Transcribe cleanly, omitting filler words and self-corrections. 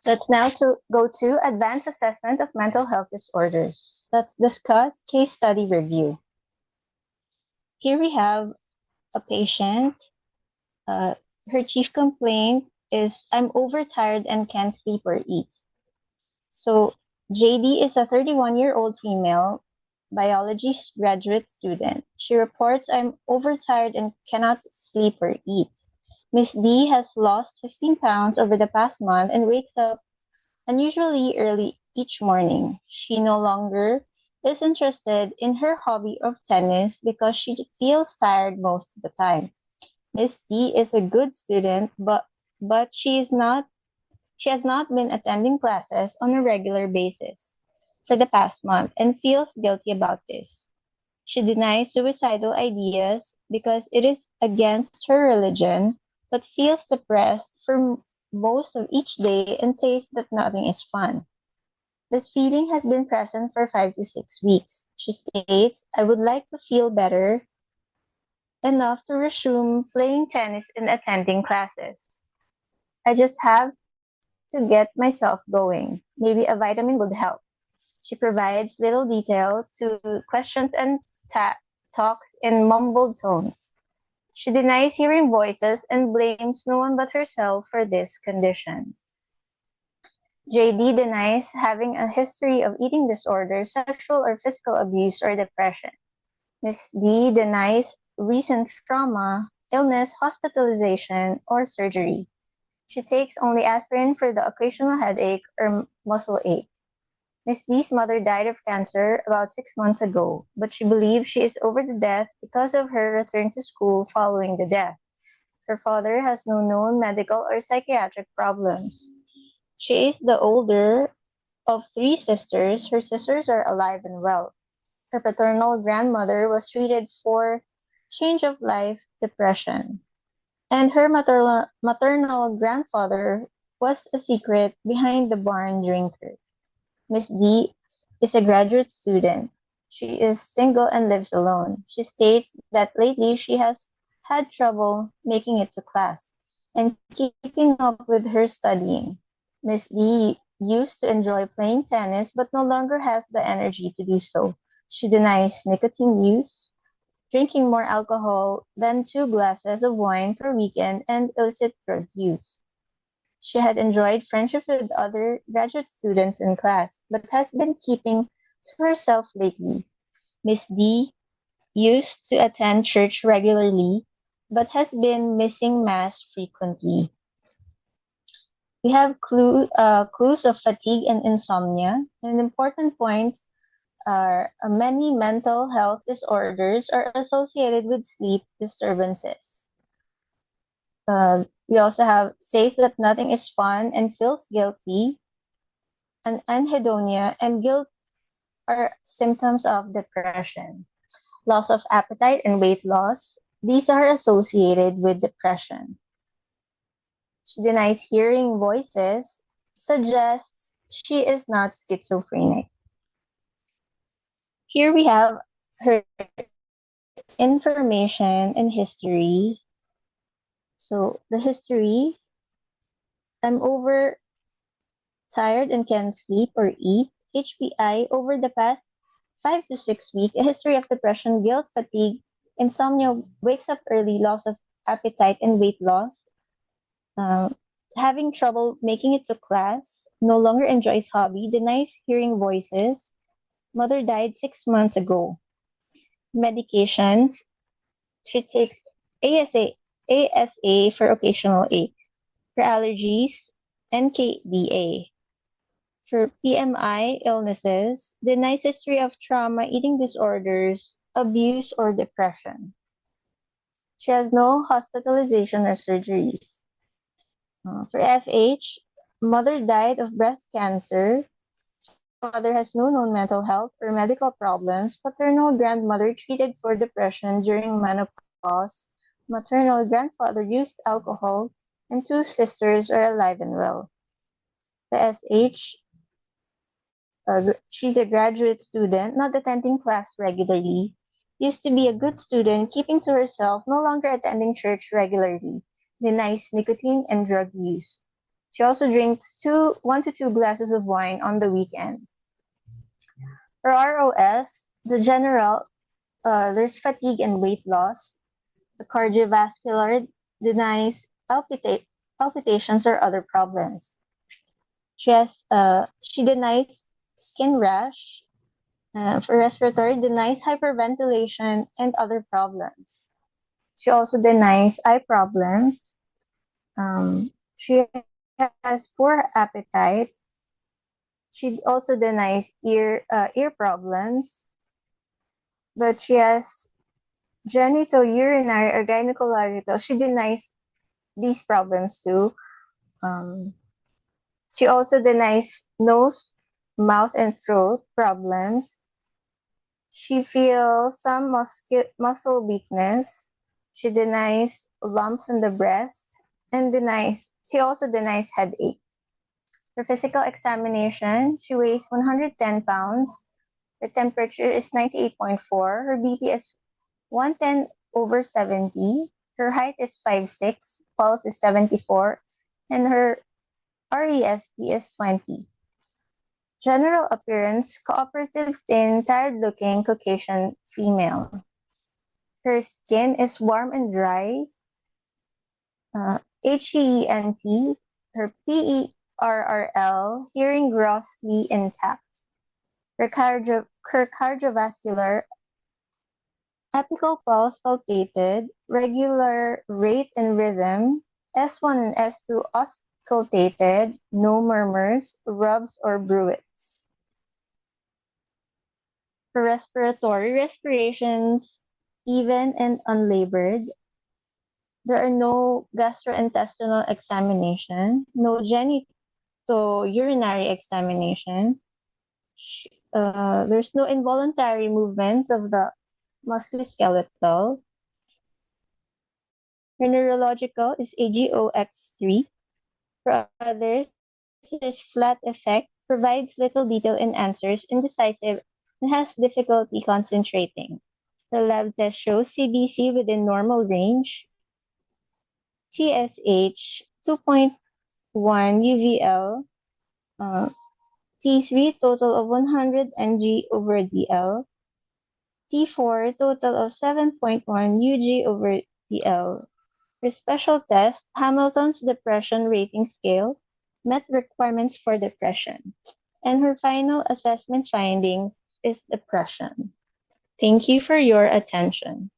Let's now go to advanced assessment of mental health disorders. Let's discuss case study review. Here we have a patient. Uh, Her chief complaint is, I'm overtired and can't sleep or eat. So JD is a 31-year-old female biology graduate student. She reports, I'm overtired and cannot sleep or eat. Miss D has lost 15 pounds over the past month and wakes up unusually early each morning. She no longer is interested in her hobby of tennis because she feels tired most of the time. Miss D is a good student, but she has not been attending classes on a regular basis for the past month and feels guilty about this. She denies suicidal ideas because it is against her religion, but feels depressed for most of each day and says that nothing is fun. This feeling has been present for 5 to 6 weeks. She states, I would like to feel better enough to resume playing tennis and attending classes. I just have to get myself going. Maybe a vitamin would help. She provides little detail to questions and talks in mumbled tones. She denies hearing voices and blames no one but herself for this condition. JD denies having a history of eating disorder, sexual or physical abuse, or depression. Miss D denies recent trauma, illness, hospitalization, or surgery. She takes only aspirin for the occasional headache or muscle ache. Miss D's mother died of cancer about 6 months ago, but she believes she is over the death because of her return to school following the death. Her father has no known medical or psychiatric problems. She is the older of three sisters. Her sisters are alive and well. Her paternal grandmother was treated for change of life depression, and her maternal grandfather was a secret behind the barn drinker. Miss D is a graduate student. She is single and lives alone. She states that lately she has had trouble making it to class and keeping up with her studying. Miss D used to enjoy playing tennis but no longer has the energy to do so. She denies nicotine use, drinking more alcohol than 2 glasses of wine per weekend, and illicit drug use. She had enjoyed friendship with other graduate students in class, but has been keeping to herself lately. Miss D used to attend church regularly, but has been missing mass frequently. We have clues of fatigue and insomnia, and important points are many mental health disorders are associated with sleep disturbances. We also have says that nothing is fun and feels guilty, and anhedonia and guilt are symptoms of depression. Loss of appetite and weight loss, these are associated with depression. She denies hearing voices, suggests she is not schizophrenic. Here we have her information and history. So the history, I'm over tired and can't sleep or eat. HPI over the past 5 to 6 weeks, a history of depression, guilt, fatigue, insomnia, wakes up early, loss of appetite and weight loss, um, having trouble making it to class, no longer enjoys hobby, denies hearing voices, mother died 6 months ago. Medications, she takes ASA, ASA for occasional ache. For allergies, NKDA. For PMI illnesses, denies history of trauma, eating disorders, abuse, or depression. She has no hospitalization or surgeries. For FH, mother died of breast cancer. Father has no known mental health or medical problems. Paternal grandmother treated for depression during menopause. Maternal grandfather used alcohol, and two sisters are alive and well. The SH, she's a graduate student, not attending class regularly. Used to be a good student, keeping to herself, no longer attending church regularly. Denies nicotine and drug use. She also drinks 1 to 2 glasses of wine on the weekend. For ROS, there's fatigue and weight loss. The cardiovascular denies palpitations or other problems. She denies skin rash. For respiratory, denies hyperventilation and other problems. She also denies eye problems. She has poor appetite. She also denies ear problems, but she has genitourinary or gynecological. She denies these problems too. Um, she also denies nose, mouth, and throat problems. She feels some muscle weakness. She denies lumps in the breast and she also denies headache. For physical examination, she weighs 110 pounds. Her temperature is 98.4. Her BP is 110/70. Her height is 5'6". Pulse is 74. And her RESP is 20. General appearance, cooperative, thin, tired-looking Caucasian female. Her skin is warm and dry. HEENT. Her PERRL, hearing grossly intact. Her cardiovascular, apical pulse palpated, regular rate and rhythm, S1 and S2 auscultated, no murmurs, rubs or bruits. For respiratory, respirations even and unlabored. There are no gastrointestinal examination, no genitourinary examination. There's no involuntary movements of the musculoskeletal. Her neurological is AGOX3. For others, there's flat effect, provides little detail in answers, indecisive, and has difficulty concentrating. The lab test shows CBC within normal range, TSH 2.1 UVL, T3 total of 100 ng/dl, T4 total of 7.1 UG/dl. For special test, Hamilton's Depression Rating Scale met requirements for depression, and her final assessment findings is depression. Thank you for your attention.